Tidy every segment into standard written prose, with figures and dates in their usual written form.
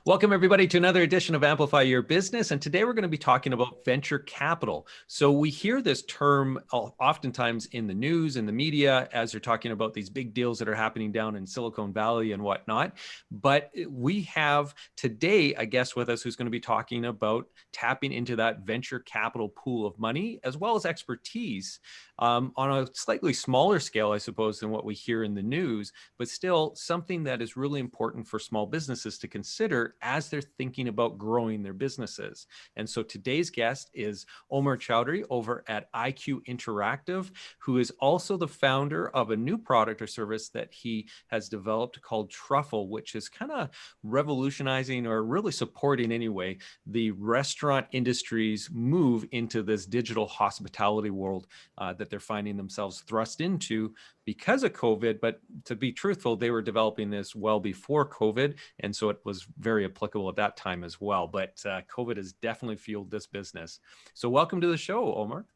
Welcome, everybody, to another edition of Amplify Your Business. And today we're going to be talking about venture capital. So we hear this term oftentimes in the news, in the media, as they're talking about these big deals that are happening down in Silicon Valley and whatnot. But we have today a guest with us who's going to be talking about tapping into that venture capital pool of money, as well as expertise on a slightly smaller scale, I suppose, than what we hear in the news, but still something that is really important for small businesses to consider as they're thinking about growing their businesses. And so today's guest is Omer Choudhary over at IQ Interactive, who is also the founder of a new product or service that he has developed called Truffle, which is kind of revolutionizing, or really supporting anyway, the restaurant industry's move into this digital hospitality world that they're finding themselves thrust into because of COVID. But to be truthful, they were developing this well before COVID. And so it was very applicable at that time as well. But COVID has definitely fueled this business. So welcome to the show, Omer.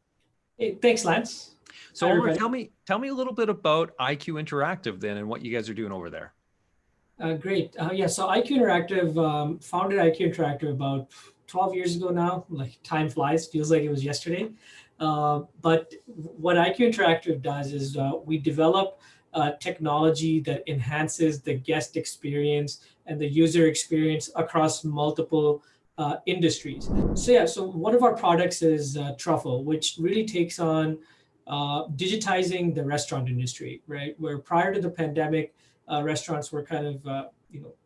Hey, thanks, Lance. So Omer, tell me a little bit about IQ Interactive then, and what you guys are doing over there. Great. So IQ Interactive, founded IQ Interactive about 12 years ago now. Like, time flies, feels like it was yesterday. But what IQ Interactive does is we develop technology that enhances the guest experience and the user experience across multiple industries. So one of our products is Truffle, which really takes on digitizing the restaurant industry, right? Where prior to the pandemic, restaurants were kind of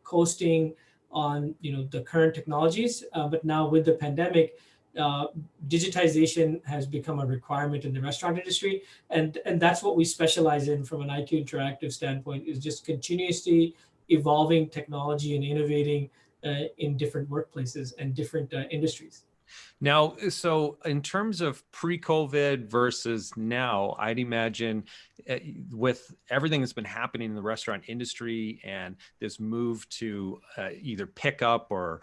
coasting on the current technologies, but now with the pandemic, digitization has become a requirement in the restaurant industry, and that's what we specialize in from an IQ Interactive standpoint, is just continuously evolving technology and innovating in different workplaces and different industries. Now, so in terms of pre-COVID versus now, I'd imagine with everything that's been happening in the restaurant industry and this move to either pickup or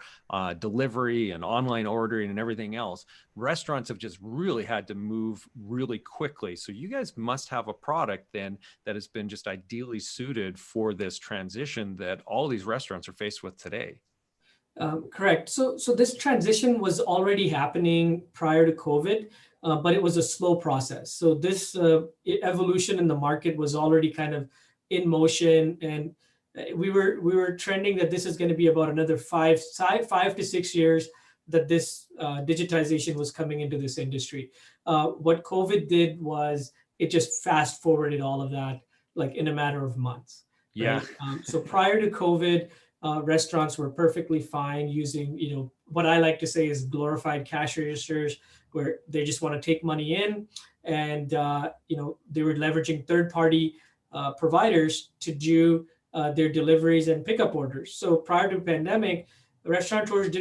delivery and online ordering and everything else, restaurants have just really had to move really quickly. So you guys must have a product then that has been just ideally suited for this transition that all these restaurants are faced with today. Correct. So this transition was already happening prior to COVID, but it was a slow process. So this evolution in the market was already kind of in motion, and we were trending that this is going to be about another 5 to 6 years that this digitization was coming into this industry. What COVID did was it just fast forwarded all of that, like, in a matter of months. Yeah. Right? So prior to COVID, restaurants were perfectly fine using, what I like to say is glorified cash registers, where they just want to take money in, and they were leveraging third-party providers to do their deliveries and pickup orders. So prior to the pandemic, restaurateurs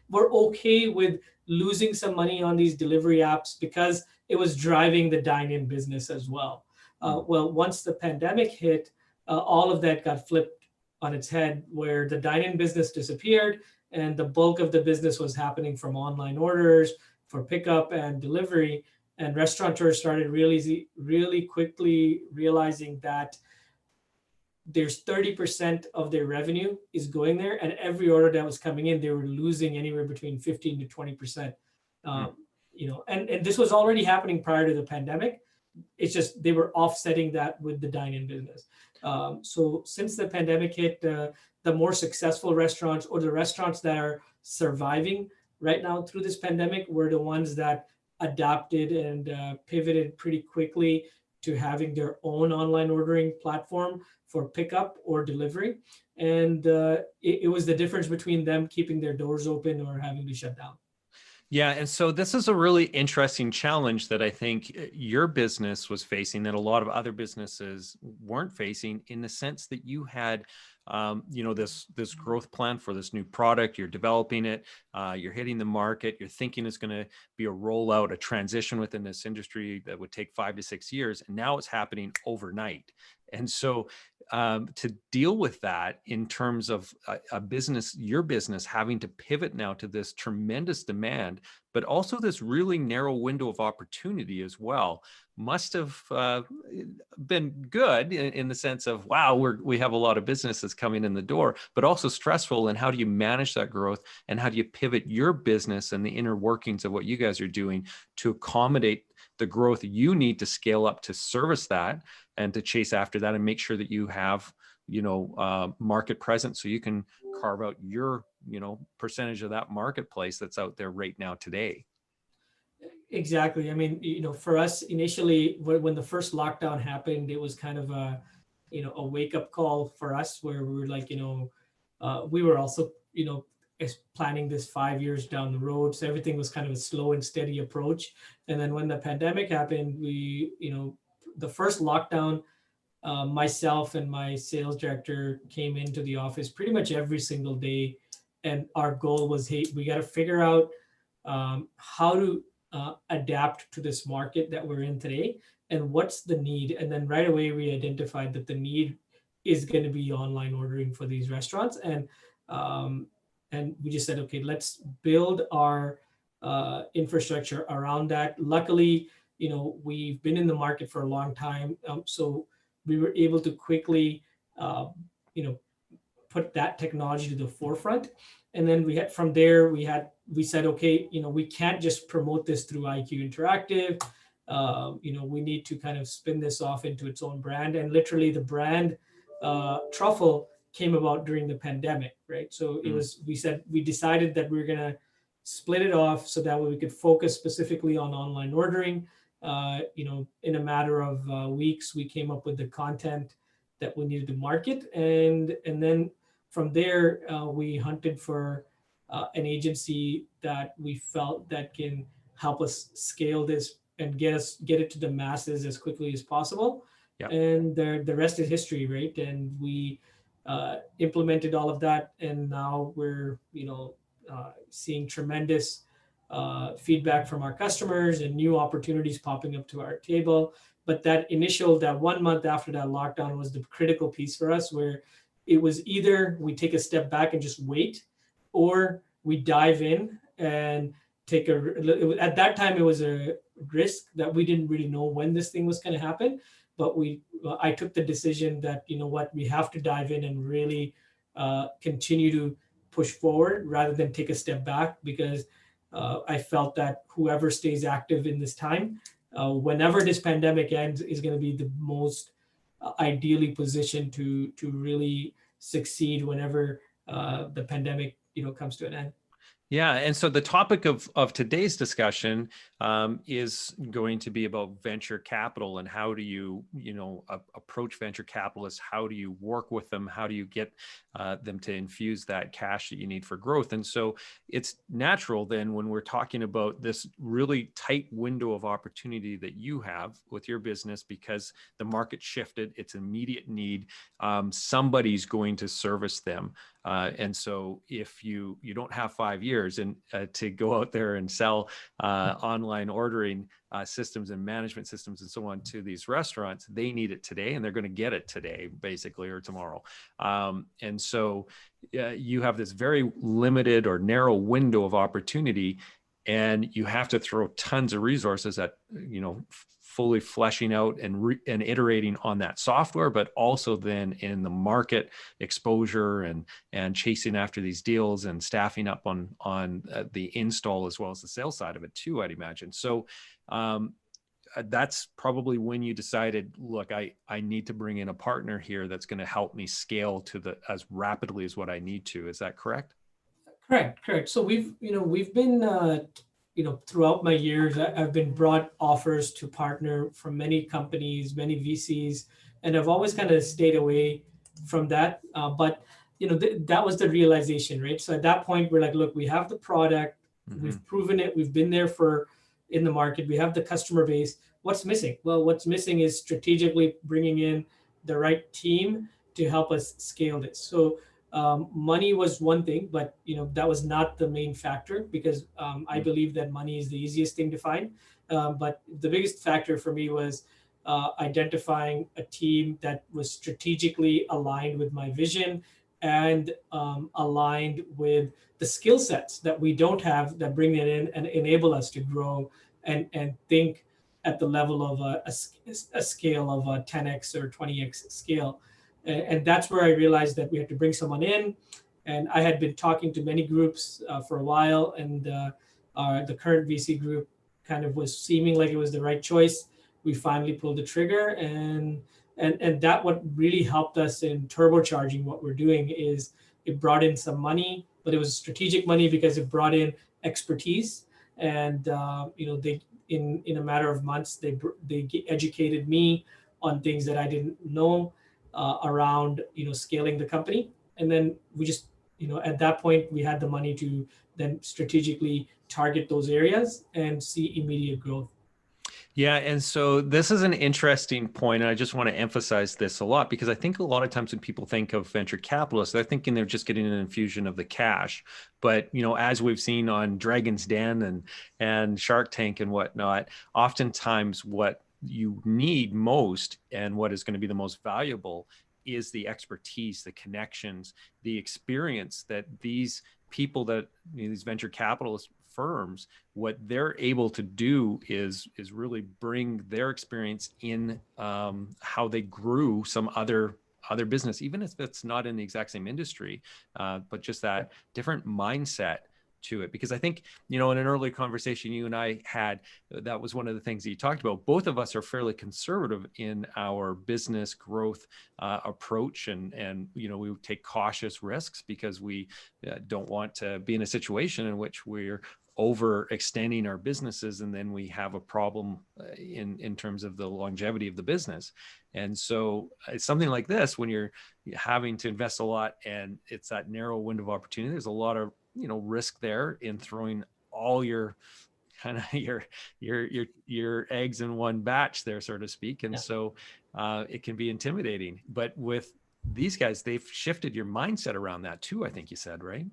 were okay with losing some money on these delivery apps because it was driving the dine-in business as well. Well, once the pandemic hit, all of that got flipped on its head, where the dine-in business disappeared and the bulk of the business was happening from online orders for pickup and delivery. And restaurateurs started really quickly realizing that there's 30% of their revenue is going there, and every order that was coming in, they were losing anywhere between 15 to 20%. And this was already happening prior to the pandemic. It's just they were offsetting that with the dine-in business. So since the pandemic hit, the more successful restaurants, or the restaurants that are surviving right now through this pandemic, were the ones that adapted and pivoted pretty quickly to having their own online ordering platform for pickup or delivery. And it was the difference between them keeping their doors open or having to shut down. Yeah. And so this is a really interesting challenge that I think your business was facing, that a lot of other businesses weren't facing, in the sense that you had, this growth plan for this new product. You're developing it, you're hitting the market, you're thinking it's going to be a rollout, a transition within this industry that would take 5 to 6 years. And now it's happening overnight. And so to deal with that in terms of a business, your business having to pivot now to this tremendous demand, but also this really narrow window of opportunity as well, must have been good in the sense of, wow, we have a lot of businesses coming in the door, but also stressful. And how do you manage that growth? And how do you pivot your business and the inner workings of what you guys are doing to accommodate the growth you need to scale up to service that and to chase after that and make sure that you have, market presence so you can carve out your, percentage of that marketplace that's out there right now today. Exactly. I mean, for us initially, when the first lockdown happened, it was kind of a wake up call for us where we were like, we were also, planning this 5 years down the road. So everything was kind of a slow and steady approach. And then when the pandemic happened, the first lockdown, myself and my sales director came into the office pretty much every single day. And our goal was, hey, we got to figure out how to adapt to this market that we're in today and what's the need. And then right away, we identified that the need is going to be online ordering for these restaurants. And we just said, okay, let's build our infrastructure around that. Luckily, we've been in the market for a long time. So we were able to quickly, you know, put that technology to the forefront. And then from there, we said, okay, we can't just promote this through IQ Interactive. We need to kind of spin this off into its own brand. And literally the brand Truffle came about during the pandemic, right? So we decided that we were going to split it off so that way we could focus specifically on online ordering. In a matter of weeks, we came up with the content that we needed to market. And then from there, we hunted for an agency that we felt that can help us scale this and get it to the masses as quickly as possible. Yep. And the rest is history, right? And we implemented all of that, and now we're seeing tremendous feedback from our customers and new opportunities popping up to our table. But that 1 month after that lockdown was the critical piece for us, where it was either we take a step back and just wait, or we dive in and at that time it was a risk that we didn't really know when this thing was going to happen. But I took the decision that, we have to dive in and really continue to push forward rather than take a step back, because I felt that whoever stays active in this time, whenever this pandemic ends, is going to be the most ideally positioned to really succeed whenever the pandemic comes to an end. Yeah, and so the topic of today's discussion is going to be about venture capital and how do you approach venture capitalists? How do you work with them? How do you get them to infuse that cash that you need for growth? And so it's natural then, when we're talking about this really tight window of opportunity that you have with your business, because the market shifted, it's immediate need, somebody's going to service them. And so if you don't have 5 years and to go out there and sell online ordering systems and management systems and so on to these restaurants, they need it today, and they're going to get it today, basically, or tomorrow. And so you have this very limited or narrow window of opportunity, and you have to throw tons of resources at, fully fleshing out and iterating on that software, but also then in the market exposure and chasing after these deals and staffing up on the install as well as the sales side of it too, I'd imagine. So that's probably when you decided, look, I need to bring in a partner here that's going to help me scale to as rapidly as what I need to. Is that correct? Correct. So we've been, throughout my years, I've been brought offers to partner from many companies, many VCs, and I've always kind of stayed away from that. But that was the realization, right? So at that point, we're like, look, we have the product, we've proven it, we've been there in the market, we have the customer base. What's missing? Well, what's missing is strategically bringing in the right team to help us scale this. So money was one thing, but that was not the main factor, because I believe that money is the easiest thing to find. But the biggest factor for me was identifying a team that was strategically aligned with my vision and aligned with the skill sets that we don't have that bring it in and enable us to grow and think at the level of a scale of a 10x or 20x scale. And that's where I realized that we had to bring someone in. And I had been talking to many groups for a while, and the current VC group kind of was seeming like it was the right choice. We finally pulled the trigger, and that what really helped us in turbocharging what we're doing is it brought in some money, but it was strategic money because it brought in expertise, and they in a matter of months they educated me on things that I didn't know around scaling the company, and then we just at that point we had the money to then strategically target those areas and see immediate growth. Yeah, and so this is an interesting point, and I just want to emphasize this a lot because I think a lot of times when people think of venture capitalists, they're thinking they're just getting an infusion of the cash. But as we've seen on Dragon's Den and Shark Tank and whatnot, oftentimes what you need most and what is going to be the most valuable is the expertise, the connections, the experience that these people that these venture capitalist firms, what they're able to do is really bring their experience in how they grew some other business, even if it's not in the exact same industry, but just that different mindset to it. Because I think, in an earlier conversation you and I had, that was one of the things that you talked about. Both of us are fairly conservative in our business growth approach, and we take cautious risks because we don't want to be in a situation in which we're overextending our businesses and then we have a problem in terms of the longevity of the business. And so it's something like this, when you're having to invest a lot and it's that narrow window of opportunity, there's a lot of risk there in throwing all your kind of your eggs in one batch there, so to speak. And so it can be intimidating. But with these guys, they've shifted your mindset around that too, I think you said, right?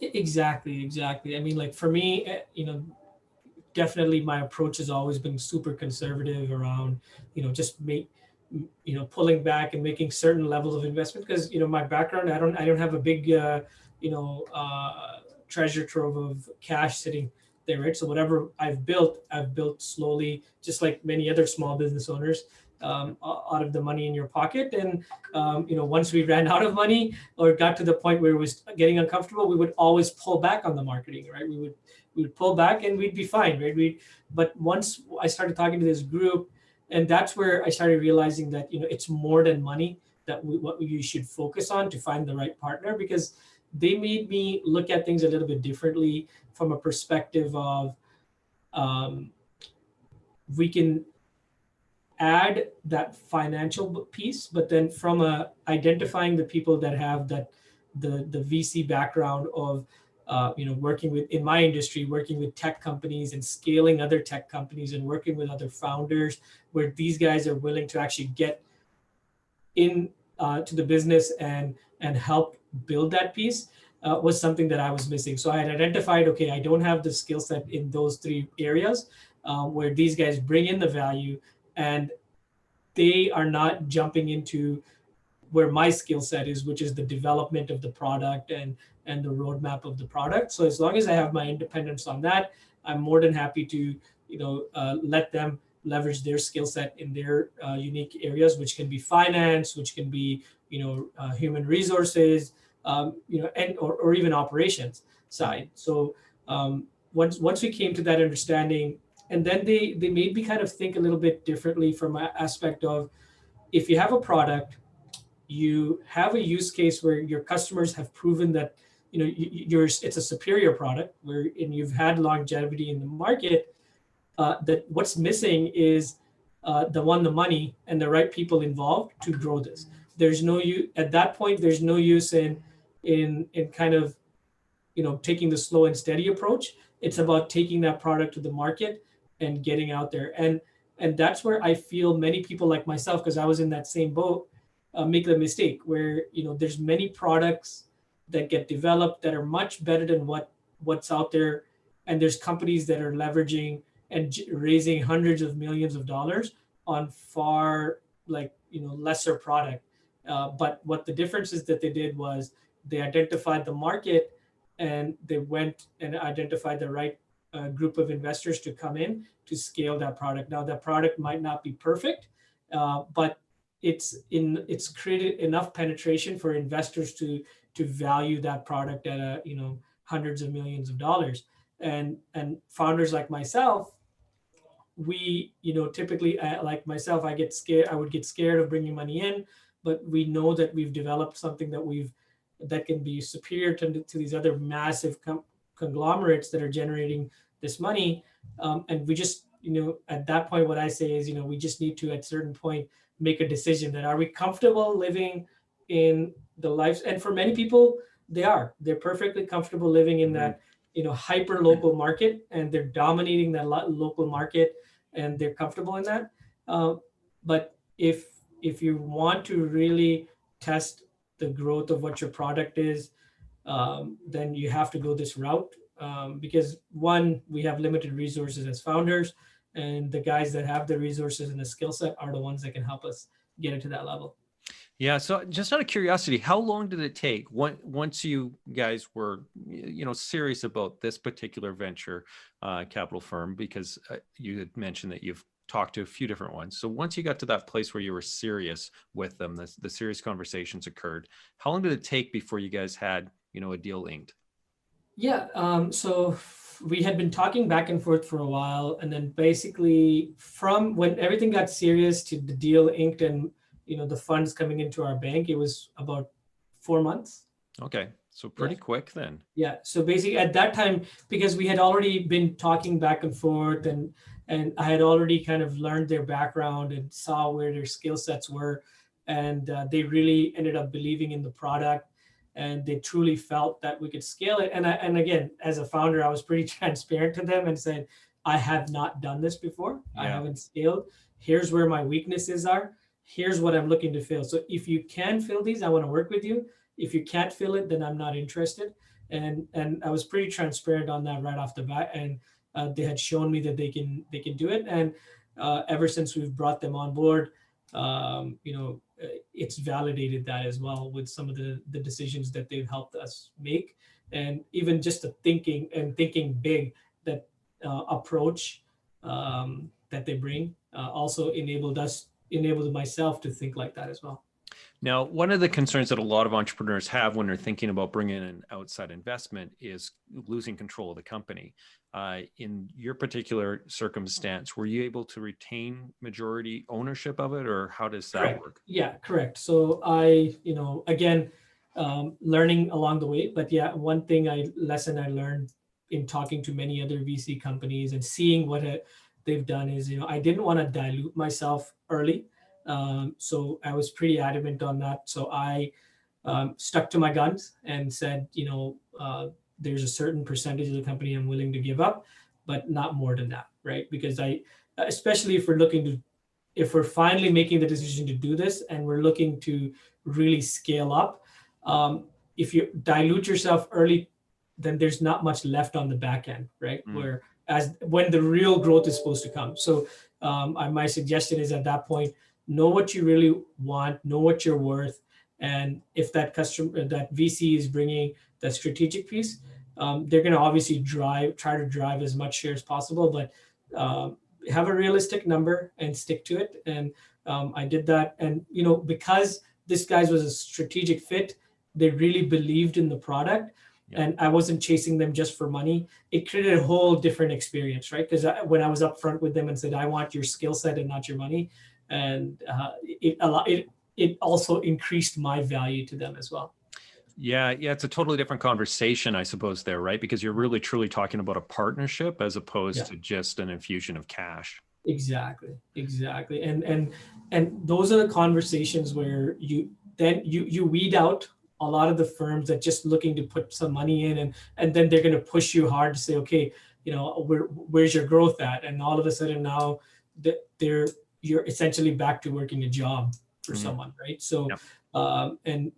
Exactly. I mean, like for me, definitely my approach has always been super conservative around, just pulling back and making certain levels of investment because, my background, I don't have a big, treasure trove of cash sitting there, right? So whatever I've built slowly, just like many other small business owners, out of the money in your pocket. And once we ran out of money or got to the point where it was getting uncomfortable, we would always pull back on the marketing, right? We would pull back and we'd be fine, right? But once I started talking to this group, and that's where I started realizing that it's more than money that what you should focus on to find the right partner, because they made me look at things a little bit differently from a perspective of we can add that financial piece, but then from identifying the people that have that the VC background of working with, in my industry, working with tech companies and scaling other tech companies and working with other founders, where these guys are willing to actually get in to the business and help build that piece, was something that I was missing. So I had identified, okay, I don't have the skill set in those three areas where these guys bring in the value, and they are not jumping into where my skill set is, which is the development of the product and the roadmap of the product. So as long as I have my independence on that, I'm more than happy to let them leverage their skill set in their unique areas, which can be finance, which can be human resources, and or even operations side. So once we came to that understanding, and then they made me kind of think a little bit differently from an aspect of, if you have a product, you have a use case where your customers have proven that it's a superior product, and you've had longevity in the market. That what's missing is the money and the right people involved to grow this. There's no use at that point. There's no use in kind of taking the slow and steady approach. It's about taking that product to the market and getting out there. And that's where I feel many people like myself, because I was in that same boat, make the mistake where there's many products that get developed that are much better than what's out there, and there's companies that are leveraging and raising hundreds of millions of dollars on far lesser product. But what the difference is that they did was they identified the market, and they went and identified the right group of investors to come in to scale that product. Now that product might not be perfect, but it's created enough penetration for investors to value that product at hundreds of millions of dollars. And founders like myself, we typically, like myself, I would get scared of bringing money in, but we know that we've developed something that can be superior to these other massive conglomerates that are generating this money. And we just, at that point, what I say is, we just need to, at a certain point, make a decision that, are we comfortable living in the lives? And for many people, they're perfectly comfortable living in that, hyper local market, and they're dominating that local market, and they're comfortable in that. But if you want to really test the growth of what your product is, then you have to go this route, because one, we have limited resources as founders, and the guys that have the resources and the skill set are the ones that can help us get it to that level. Yeah. So just out of curiosity, how long did it take once you guys were, serious about this particular venture capital firm? Because you had mentioned that you've talked to a few different ones. So once you got to that place where you were serious with them, the serious conversations occurred. How long did it take before you guys had, a deal inked? Yeah. So we had been talking back and forth for a while, and then basically from when everything got serious to the deal inked and the funds coming into our bank, it was about 4 months. Okay, so pretty quick then. Yeah. So basically at that time, because we had already been talking back and forth, and I had already kind of learned their background and saw where their skill sets were, and they really ended up believing in the product, and they truly felt that we could scale it. And again, as a founder, I was pretty transparent to them and said, I have not done this before. Yeah. I haven't scaled. Here's where my weaknesses are. Here's what I'm looking to fill. So if you can fill these, I want to work with you. If you can't fill it, then I'm not interested. And I was pretty transparent on that right off the bat. And they had shown me that they can do it. And ever since we've brought them on board, it's validated that as well with some of the decisions that they've helped us make. And even just the thinking big, that approach that they bring also enabled myself to think like that as well. Now, one of the concerns that a lot of entrepreneurs have when they're thinking about bringing in an outside investment is losing control of the company. In your particular circumstance, were you able to retain majority ownership of it, or how does that work? Yeah, correct. So I, again, learning along the way, but yeah, one lesson I learned in talking to many other VC companies and seeing what they've done is, I didn't want to dilute myself early. So I was pretty adamant on that. So I stuck to my guns and said, there's a certain percentage of the company I'm willing to give up, but not more than that, right? Because especially if we're finally making the decision to do this and we're looking to really scale up, if you dilute yourself early, then there's not much left on the back end, right? When the real growth is supposed to come. So my suggestion is at that point, know what you really want, know what you're worth. And if that VC is bringing that strategic piece, they're going to obviously try to drive as much share as possible, but have a realistic number and stick to it. And I did that. And, because this guy's was a strategic fit, they really believed in the product. Yeah. And I wasn't chasing them just for money. It created a whole different experience, right? Because when I was upfront with them and said, I want your skill set and not your money, and it also increased my value to them as well. Yeah, it's a totally different conversation, I suppose, there, right? Because you're really truly talking about a partnership as opposed to just an infusion of cash. Exactly. And those are the conversations where you weed out a lot of the firms that just looking to put some money in, and then they're going to push you hard to say, okay, where's your growth at? And all of a sudden now you're essentially back to working a job for someone, right? So, and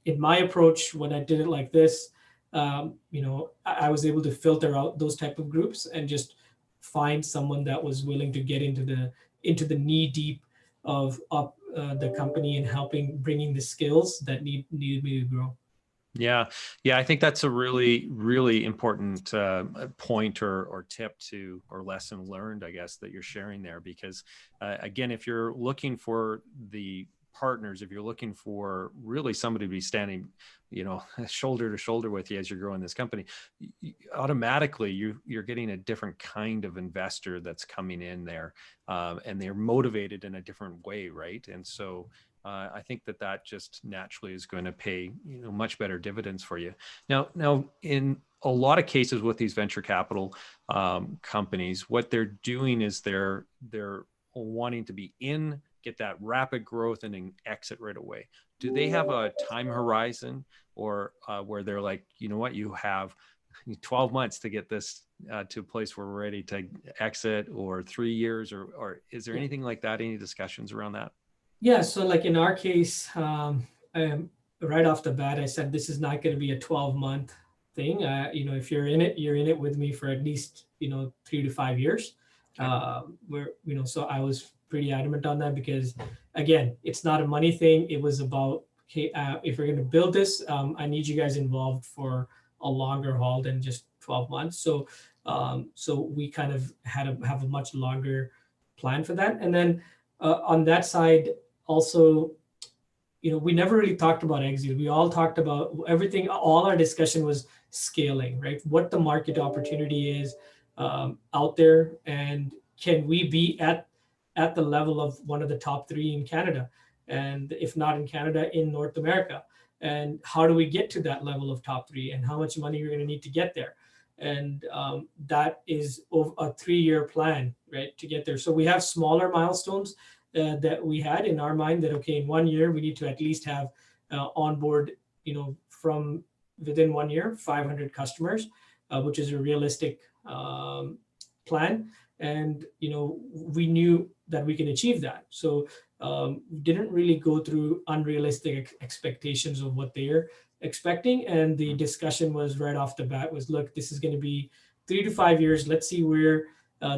in my approach, when I did it like this, I was able to filter out those type of groups and just find someone that was willing to get into into the knee deep of the company and helping bringing the skills that needed me to grow. Yeah. Yeah. I think that's a really, really important point or tip to, or lesson learned, I guess, that you're sharing there. Because again, if you're looking for the partners, if you're looking for really somebody to be standing, shoulder to shoulder with you as you're growing this company, automatically you're getting a different kind of investor that's coming in there, and they're motivated in a different way, right? And so I think that just naturally is going to pay, much better dividends for you. Now, in a lot of cases with these venture capital companies, what they're doing is they're wanting to be in, get that rapid growth, and then exit right away. Do they have a time horizon, or where they're like, you know what, you have 12 months to get this to a place where we're ready to exit, or 3 years, or is there anything like that? Any discussions around that? Yeah, so like in our case, right off the bat, I said this is not going to be a 12-month thing. If you're in it, you're in it with me for at least 3 to 5 years. Okay. So I was pretty adamant on that because, again, it's not a money thing. It was about, okay, if we're going to build this, I need you guys involved for a longer haul than just 12 months. So we kind of have a much longer plan for that, and then on that side also, we never really talked about exit. We all talked about everything. All our discussion was scaling, right? What the market opportunity is out there, and can we be at the level of one of the top three in Canada, and if not in Canada, in North America. And how do we get to that level of top three, and how much money you're going to need to get there? And that is a 3-year plan, right, to get there. So we have smaller milestones that we had in our mind that, okay, in 1 year, we need to at least have on board, from within 1 year, 500 customers, which is a realistic plan. And, we knew that we can achieve that. So didn't really go through unrealistic expectations of what they're expecting. And the discussion was right off the bat was, look, this is going to be 3 to 5 years. Let's see where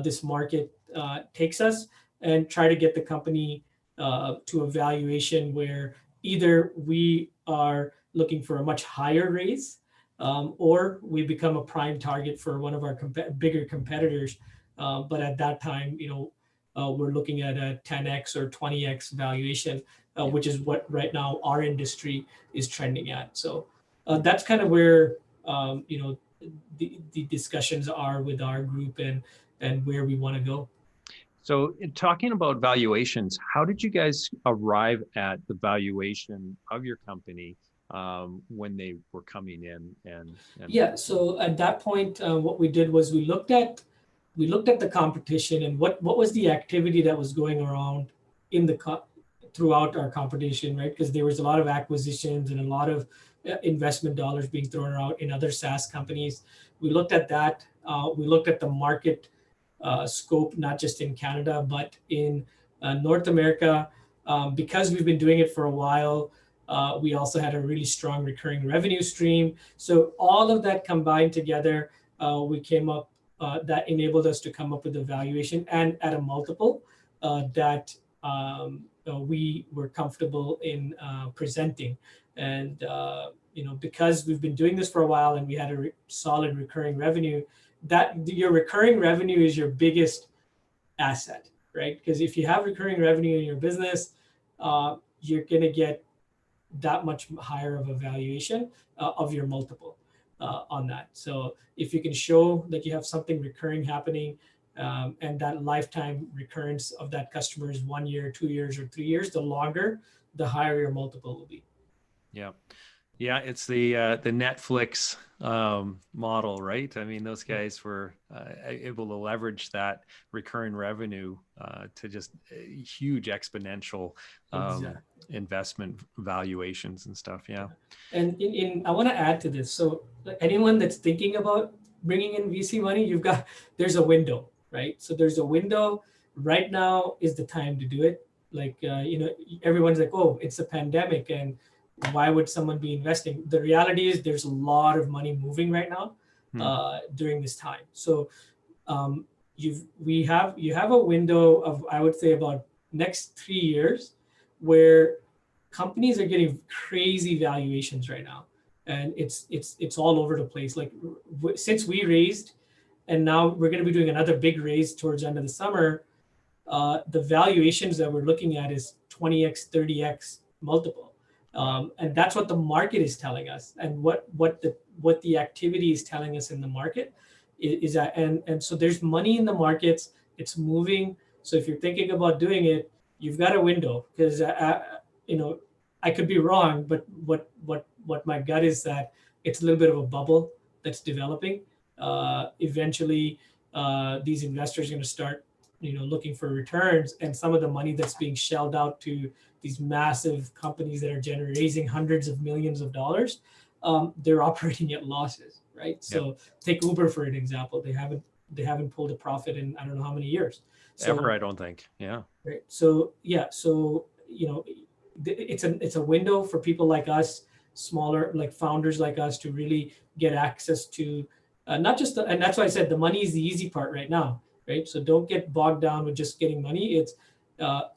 this market takes us, and try to get the company to a valuation where either we are looking for a much higher raise, or we become a prime target for one of our bigger competitors. But at that time, we're looking at a 10x or 20x valuation, which is what right now our industry is trending at. So that's kind of where the discussions are with our group, and where we want to go. So, in talking about valuations, how did you guys arrive at the valuation of your company when they were coming in? Yeah, so at that point, what we did was we looked at the competition, and what was the activity that was going around in throughout our competition, right? Because there was a lot of acquisitions and a lot of investment dollars being thrown out in other SaaS companies. We looked at that. We looked at the market scope, not just in Canada, but in North America. Because we've been doing it for a while, we also had a really strong recurring revenue stream. So all of that combined together, we came up, that enabled us to come up with a valuation and at a multiple that we were comfortable in presenting. And because we've been doing this for a while and we had a solid recurring revenue, that your recurring revenue is your biggest asset, right? Because if you have recurring revenue in your business, you're going to get that much higher of a valuation of your multiple on that. So if you can show that you have something recurring happening, and that lifetime recurrence of that customer is 1 year, 2 years, or 3 years, the longer, the higher your multiple will be. Yeah. Yeah, it's the Netflix model, right? I mean, those guys were able to leverage that recurring revenue to just huge exponential investment valuations and stuff. Yeah. And I want to add to this. So anyone that's thinking about bringing in VC money, there's a window, right? So there's a window. Right now is the time to do it. Like, everyone's like, oh, it's a pandemic, and why would someone be investing? The reality is there's a lot of money moving right now during this time. So you have a window of, I would say, about next 3 years where companies are getting crazy valuations right now, and it's all over the place. Like since we raised, and now we're going to be doing another big raise towards the end of the summer, the valuations that we're looking at is 20x, 30x multiple. And that's what the market is telling us, and what the activity is telling us in the market is that, and so there's money in the markets, it's moving. So if you're thinking about doing it, you've got a window, because I could be wrong, but what my gut is that it's a little bit of a bubble that's developing. Eventually, these investors are going to start looking for returns, and some of the money that's being shelled out to these massive companies that are raising hundreds of millions of dollars, they're operating at losses, right? So take Uber for an example. They haven't pulled a profit in I don't know how many years. Ever, I don't think. Yeah. Right. So it's a window for people like us, smaller, like founders like us, to really get access to not just and that's why I said the money is the easy part right now, right? So don't get bogged down with just getting money. It's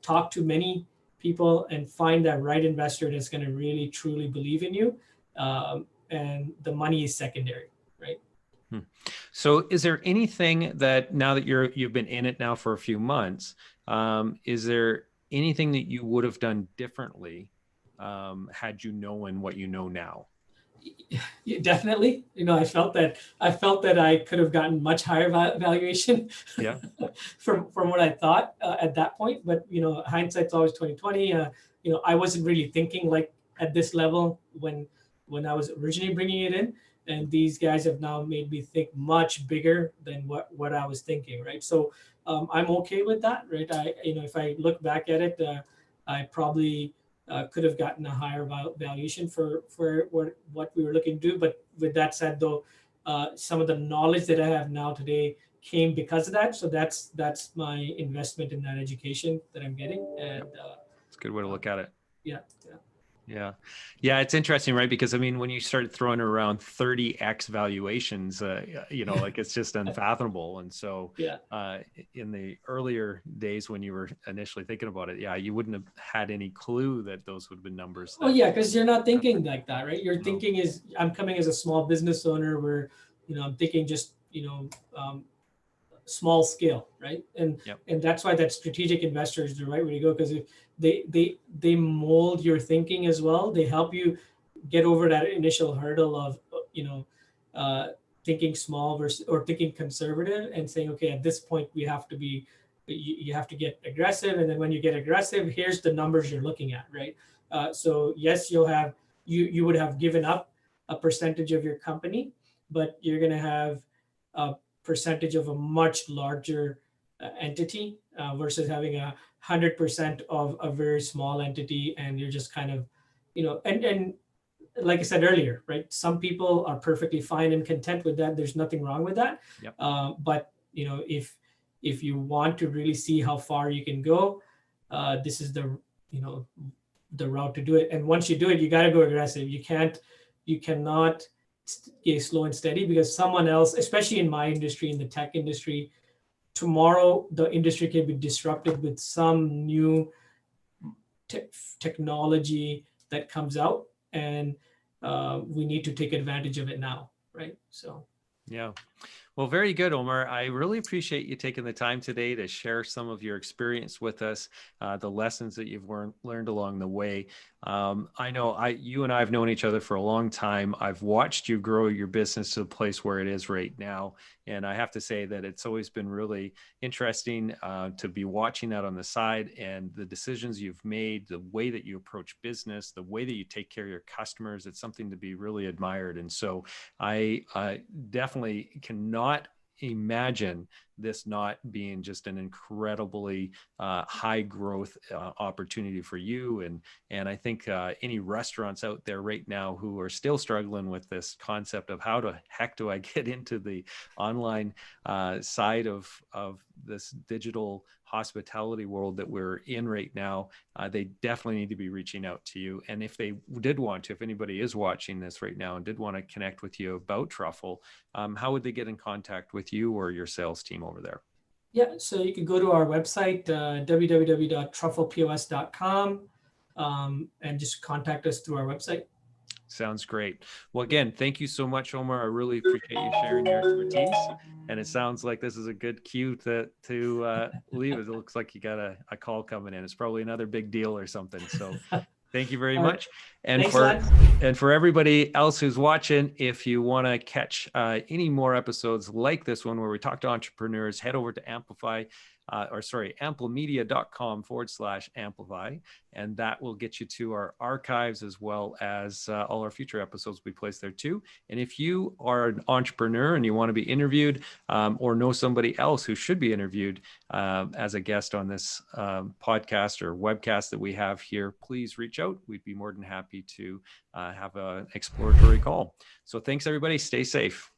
talk to many people and find that right investor that's going to really truly believe in you, and the money is secondary, right? So is there anything that, now that you've been in it now for a few months, is there anything that you would have done differently had you known what you know now? Yeah, definitely. I felt that I could have gotten much higher valuation Yeah. from what I thought at that point. But hindsight's always 2020. I wasn't really thinking like at this level when I was originally bringing it in, and these guys have now made me think much bigger than what I was thinking. Right. So I'm okay with that. Right. If I look back at it, I probably could have gotten a higher valuation for what we were looking to do. But with that said, though, some of the knowledge that I have now today came because of that. So that's my investment in that education that I'm getting. And it's a good way to look at it. Yeah. Yeah. It's interesting, right? Because I mean, when you start throwing around 30x valuations, like it's just unfathomable. And so, in the earlier days when you were initially thinking about it, you wouldn't have had any clue that those would have been numbers. Oh yeah, because you're not thinking like that, right? You're thinking is I'm coming as a small business owner where, I'm thinking just small scale, right? And that's why that strategic investor is the right way to go, because if they mold your thinking as well. They help you get over that initial hurdle of thinking small versus or thinking conservative, and saying, okay, at this point we have to be you have to get aggressive, and then when you get aggressive, here's the numbers you're looking at, right? So yes, you would have given up a percentage of your company, but you're going to have a percentage of a much larger entity versus having 100% of a very small entity, and you're just kind of, and like I said earlier, right? Some people are perfectly fine and content with that. There's nothing wrong with that. But if you want to really see how far you can go, this is the route to do it. And once you do it, you got to go aggressive. You cannot stay slow and steady, because someone else, especially in my industry, in the tech industry, tomorrow the industry can be disrupted with some new technology that comes out, and we need to take advantage of it now, right? So yeah. Well, very good, Omer. I really appreciate you taking the time today to share some of your experience with us, the lessons that you've learned along the way. I know you and I have known each other for a long time. I've watched you grow your business to the place where it is right now. And I have to say that it's always been really interesting to be watching that on the side, and the decisions you've made, the way that you approach business, the way that you take care of your customers. It's something to be really admired. And so I definitely cannot imagine this not being just an incredibly high growth opportunity for you. And I think any restaurants out there right now who are still struggling with this concept of how the heck do I get into the online side of this digital hospitality world that we're in right now, they definitely need to be reaching out to you. And if they did want to, if anybody is watching this right now and did want to connect with you about Truffle, how would they get in contact with you or your sales team over there? Yeah, so you can go to our website, www.trufflepos.com, and just contact us through our website. Sounds great. Well, again, thank you so much, Omer. I really appreciate you sharing your expertise. And it sounds like this is a good cue to leave. It looks like you got a call coming in. It's probably another big deal or something. So thank you very All right. much. And Thanks, for Len. and for everybody else who's watching, if you want to catch any more episodes like this one where we talk to entrepreneurs, head over to amplemedia.com/amplify, and that will get you to our archives as well as all our future episodes we place there too. And if you are an entrepreneur and you want to be interviewed or know somebody else who should be interviewed as a guest on this podcast or webcast that we have here, please reach out. We'd be more than happy to have an exploratory call. So thanks, everybody. Stay safe.